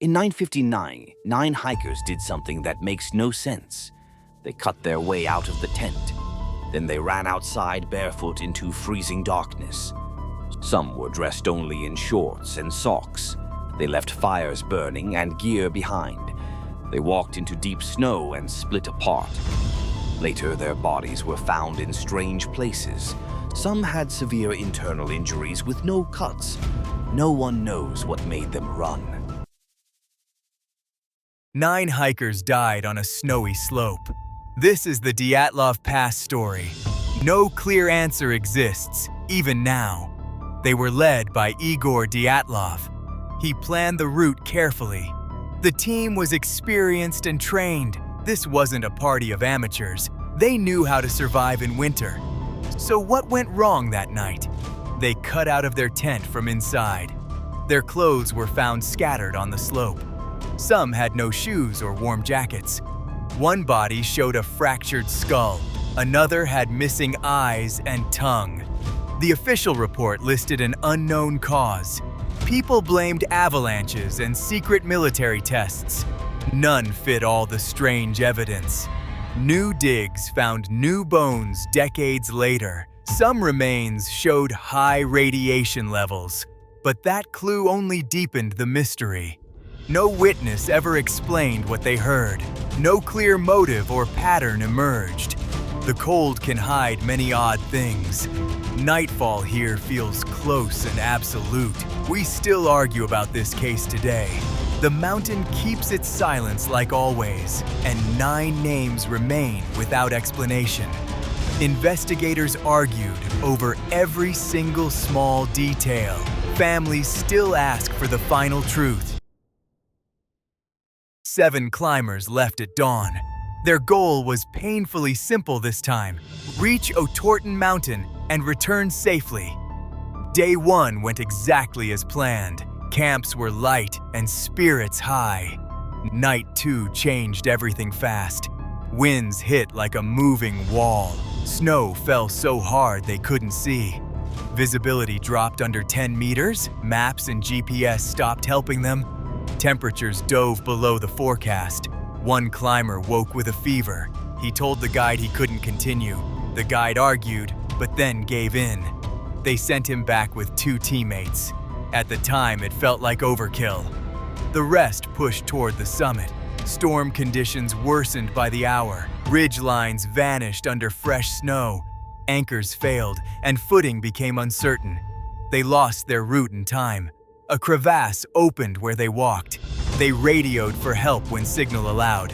In 959, 9 hikers did something that makes no sense. They cut their way out of the tent. Then they ran outside barefoot into freezing darkness. Some were dressed only in shorts and socks. They left fires burning and gear behind. They walked into deep snow and split apart. Later, their bodies were found in strange places. Some had severe internal injuries with no cuts. No one knows what made them run. 9 hikers died on a snowy slope. This is the Dyatlov Pass story. No clear answer exists, even now. They were led by Igor Dyatlov. He planned the route carefully. The team was experienced and trained. This wasn't a party of amateurs. They knew how to survive in winter. So what went wrong that night? They cut out of their tent from inside. Their clothes were found scattered on the slope. Some had no shoes or warm jackets. One body showed a fractured skull. Another had missing eyes and tongue. The official report listed an unknown cause. People blamed avalanches and secret military tests. None fit all the strange evidence. New digs found new bones decades later. Some remains showed high radiation levels, but that clue only deepened the mystery. No witness ever explained what they heard. No clear motive or pattern emerged. The cold can hide many odd things. Nightfall here feels close and absolute. We still argue about this case today. The mountain keeps its silence like always, and 9 names remain without explanation. Investigators argued over every single small detail. Families still ask for the final truth. 7 climbers left at dawn. Their goal was painfully simple this time: reach Ural Mountain and return safely. Day 1 went exactly as planned. Camps were light and spirits high. Night 2 changed everything fast. Winds hit like a moving wall. Snow fell so hard they couldn't see. Visibility dropped under 10 meters. Maps and GPS stopped helping them. Temperatures dove below the forecast. One climber woke with a fever. He told the guide he couldn't continue. The guide argued, but then gave in. They sent him back with 2 teammates. At the time, it felt like overkill. The rest pushed toward the summit. Storm conditions worsened by the hour. Ridge lines vanished under fresh snow. Anchors failed, and footing became uncertain. They lost their route in time. A crevasse opened where they walked. They radioed for help when signal allowed.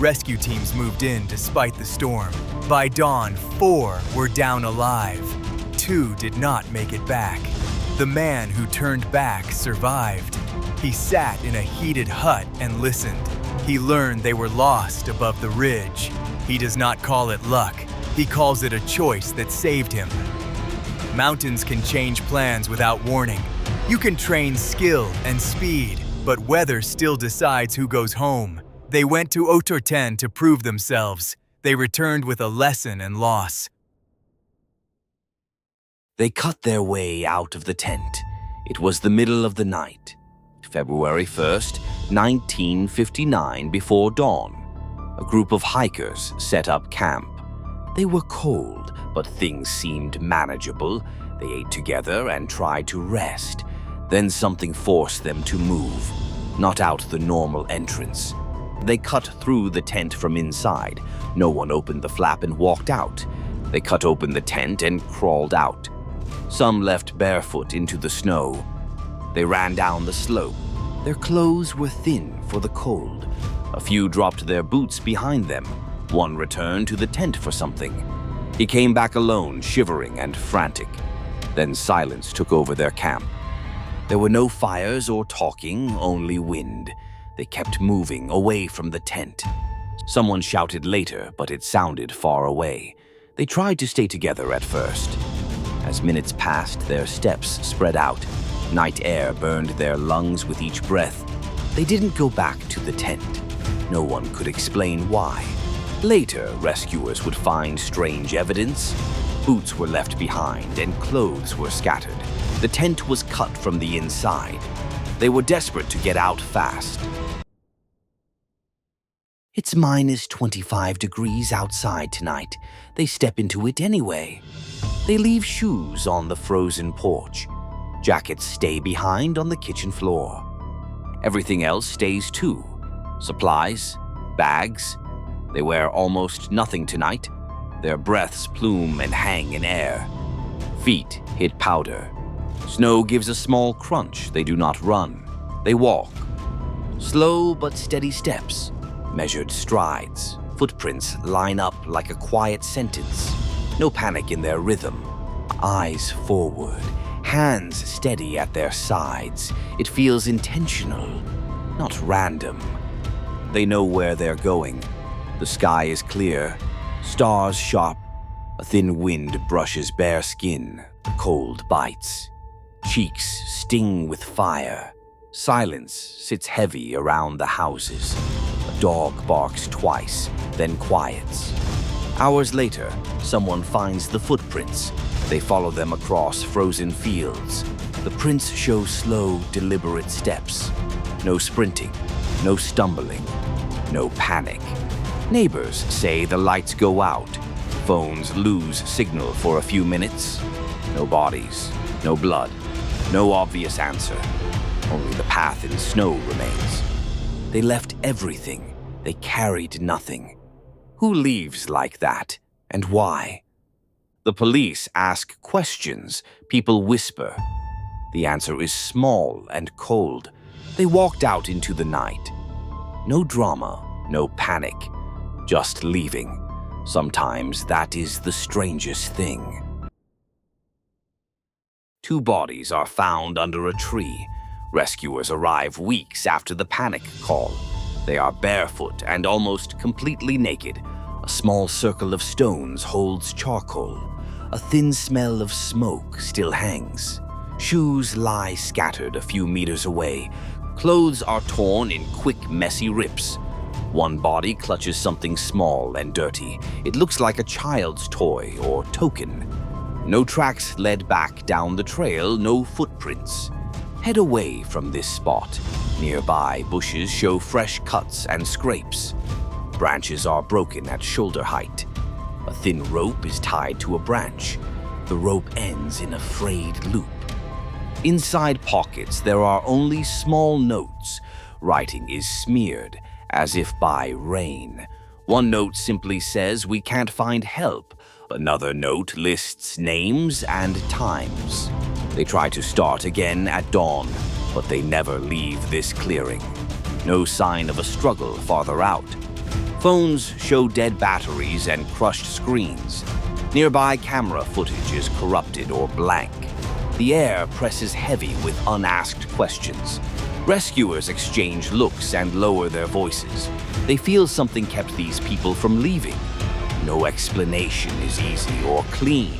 Rescue teams moved in despite the storm. By dawn, 4 were down alive. 2 did not make it back. The man who turned back survived. He sat in a heated hut and listened. He learned they were lost above the ridge. He does not call it luck. He calls it a choice that saved him. Mountains can change plans without warning. You can train skill and speed, but weather still decides who goes home. They went to Ural to prove themselves. They returned with a lesson and loss. They cut their way out of the tent. It was the middle of the night, February 1st, 1959, before dawn. A group of hikers set up camp. They were cold, but things seemed manageable. They ate together and tried to rest. Then something forced them to move, not out the normal entrance. They cut through the tent from inside. No one opened the flap and walked out. They cut open the tent and crawled out. Some left barefoot into the snow. They ran down the slope. Their clothes were thin for the cold. A few dropped their boots behind them. One returned to the tent for something. He came back alone, shivering and frantic. Then silence took over their camp. There were no fires or talking, only wind. They kept moving away from the tent. Someone shouted later, but it sounded far away. They tried to stay together at first. As minutes passed, their steps spread out. Night air burned their lungs with each breath. They didn't go back to the tent. No one could explain why. Later, rescuers would find strange evidence. Boots were left behind and clothes were scattered. The tent was cut from the inside. They were desperate to get out fast. It's minus 25 degrees outside tonight. They step into it anyway. They leave shoes on the frozen porch. Jackets stay behind on the kitchen floor. Everything else stays too. Supplies, bags. They wear almost nothing tonight. Their breaths plume and hang in air. Feet hit powder. Snow gives a small crunch. They do not run. They walk. Slow but steady steps. Measured strides. Footprints line up like a quiet sentence. No panic in their rhythm. Eyes forward. Hands steady at their sides. It feels intentional, not random. They know where they're going. The sky is clear. Stars sharp. A thin wind brushes bare skin. The cold bites. Cheeks sting with fire. Silence sits heavy around the houses. A dog barks twice, then quiets. Hours later, someone finds the footprints. They follow them across frozen fields. The prints show slow, deliberate steps. No sprinting, no stumbling, no panic. Neighbors say the lights go out. Phones lose signal for a few minutes. No bodies, no blood, no obvious answer. Only the path in snow remains. They left everything. They carried nothing. Who leaves like that, and why? The police ask questions. People whisper. The answer is small and cold. They walked out into the night. No drama, no panic, just leaving. Sometimes that is the strangest thing. 2 bodies are found under a tree. Rescuers arrive weeks after the panic call. They are barefoot and almost completely naked. A small circle of stones holds charcoal. A thin smell of smoke still hangs. Shoes lie scattered a few meters away. Clothes are torn in quick, messy rips. One body clutches something small and dirty. It looks like a child's toy or token. No tracks led back down the trail, no footprints. Head away from this spot. Nearby, bushes show fresh cuts and scrapes. Branches are broken at shoulder height. A thin rope is tied to a branch. The rope ends in a frayed loop. Inside pockets, there are only small notes. Writing is smeared, as if by rain. One note simply says, "We can't find help." Another note lists names and times. They try to start again at dawn, but they never leave this clearing. No sign of a struggle farther out. Phones show dead batteries and crushed screens. Nearby camera footage is corrupted or blank. The air presses heavy with unasked questions. Rescuers exchange looks and lower their voices. They feel something kept these people from leaving. No explanation is easy or clean.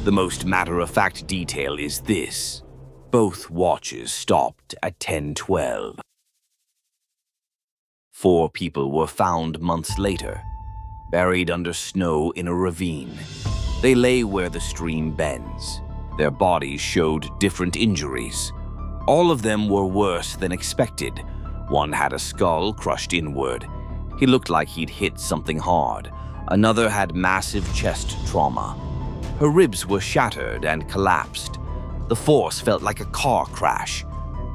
The most matter-of-fact detail is this: both watches stopped at 10:12. 4 people were found months later, buried under snow in a ravine. They lay where the stream bends. Their bodies showed different injuries. All of them were worse than expected. One had a skull crushed inward. He looked like he'd hit something hard. Another had massive chest trauma. Her ribs were shattered and collapsed. The force felt like a car crash.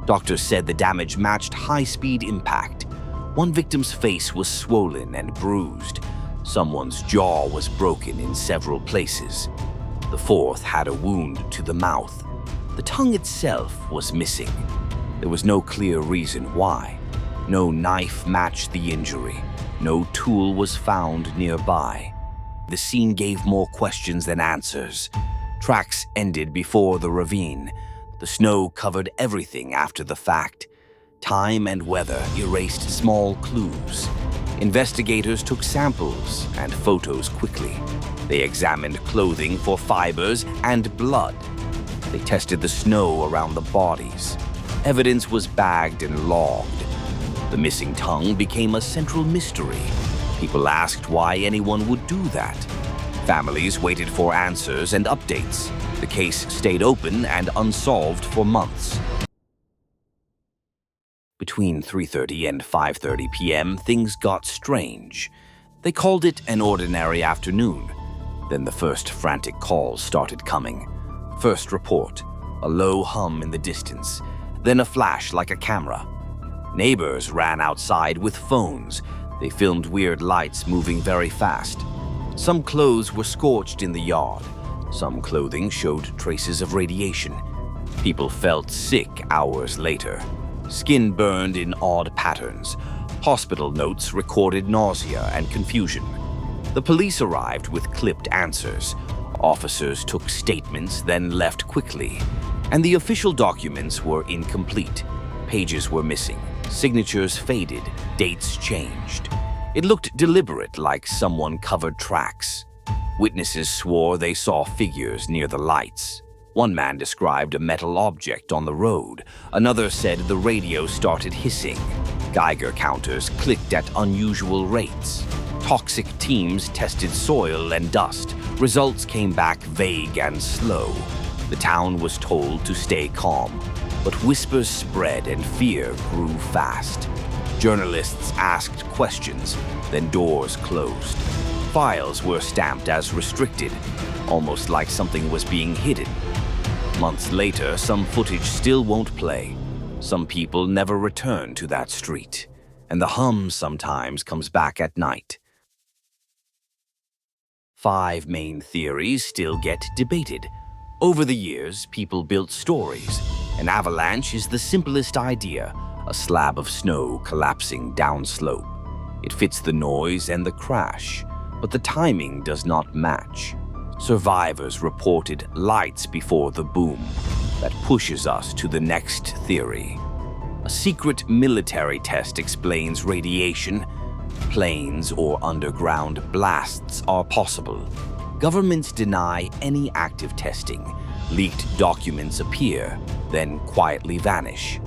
Doctors said the damage matched high-speed impact. One victim's face was swollen and bruised. Someone's jaw was broken in several places. The 4th had a wound to the mouth. The tongue itself was missing. There was no clear reason why. No knife matched the injury. No tool was found nearby. The scene gave more questions than answers. Tracks ended before the ravine. The snow covered everything after the fact. Time and weather erased small clues. Investigators took samples and photos quickly. They examined clothing for fibers and blood. They tested the snow around the bodies. Evidence was bagged and logged. The missing tongue became a central mystery. People asked why anyone would do that. Families waited for answers and updates. The case stayed open and unsolved for months. between 3:30 and 5:30 p.m., things got strange. They called it an ordinary afternoon. Then the first frantic calls started coming. First report, a low hum in the distance, then a flash like a camera. Neighbors ran outside with phones. They filmed weird lights moving very fast. Some clothes were scorched in the yard. Some clothing showed traces of radiation. People felt sick hours later. Skin burned in odd patterns. Hospital notes recorded nausea and confusion. The police arrived with clipped answers. Officers took statements, then left quickly. And the official documents were incomplete. Pages were missing. Signatures faded. Dates changed. It looked deliberate, like someone covered tracks. Witnesses swore they saw figures near the lights. One man described a metal object on the road. Another said the radio started hissing. Geiger counters clicked at unusual rates. Toxic teams tested soil and dust. Results came back vague and slow. The town was told to stay calm, but whispers spread and fear grew fast. Journalists asked questions, then doors closed. Files were stamped as restricted, almost like something was being hidden. Months later, some footage still won't play. Some people never return to that street, and the hum sometimes comes back at night. 5 main theories still get debated. Over the years, people built stories. An avalanche is the simplest idea, a slab of snow collapsing downslope. It fits the noise and the crash, but the timing does not match. Survivors reported lights before the boom. That pushes us to the next theory. A secret military test explains radiation. Planes or underground blasts are possible. Governments deny any active testing. Leaked documents appear, then quietly vanish.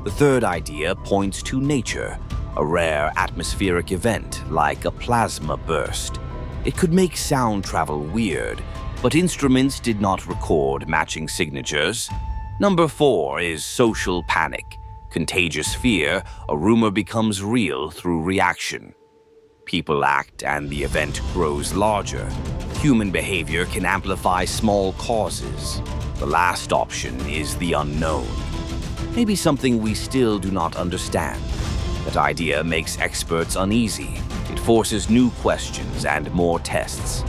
The third idea points to nature, a rare atmospheric event like a plasma burst. It could make sound travel weird, but instruments did not record matching signatures. Number 4 is social panic. Contagious fear, a rumor becomes real through reaction. People act and the event grows larger. Human behavior can amplify small causes. The last option is the unknown. Maybe something we still do not understand. That idea makes experts uneasy. It forces new questions and more tests.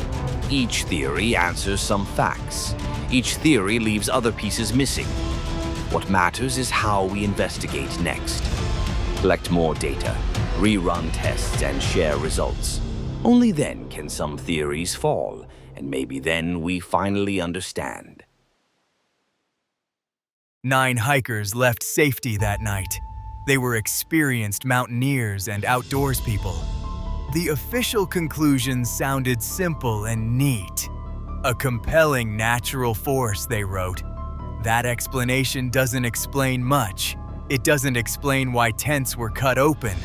Each theory answers some facts. Each theory leaves other pieces missing. What matters is how we investigate next. Collect more data, rerun tests, and share results. Only then can some theories fall, and maybe then we finally understand. 9 hikers left safety that night. They were experienced mountaineers and outdoors people. The official conclusion sounded simple and neat. A compelling natural force, they wrote. That explanation doesn't explain much. It doesn't explain why tents were cut open.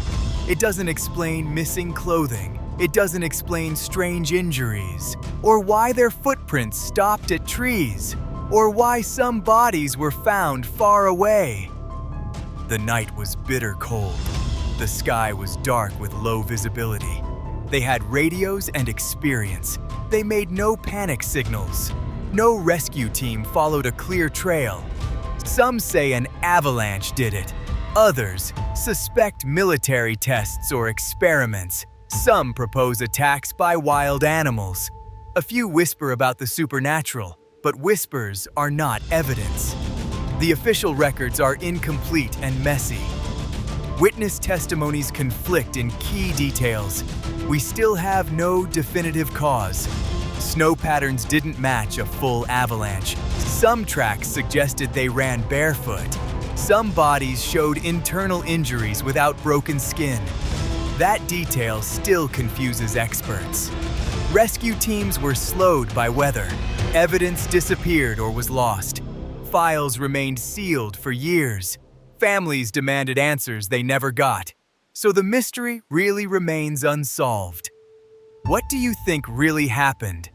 It doesn't explain missing clothing. It doesn't explain strange injuries, or why their footprints stopped at trees, or why some bodies were found far away. The night was bitter cold. The sky was dark with low visibility. They had radios and experience. They made no panic signals. No rescue team followed a clear trail. Some say an avalanche did it. Others suspect military tests or experiments. Some propose attacks by wild animals. A few whisper about the supernatural, but whispers are not evidence. The official records are incomplete and messy. Witness testimonies conflict in key details. We still have no definitive cause. Snow patterns didn't match a full avalanche. Some tracks suggested they ran barefoot. Some bodies showed internal injuries without broken skin. That detail still confuses experts. Rescue teams were slowed by weather. Evidence disappeared or was lost. Files remained sealed for years. Families demanded answers they never got. So the mystery really remains unsolved. What do you think really happened?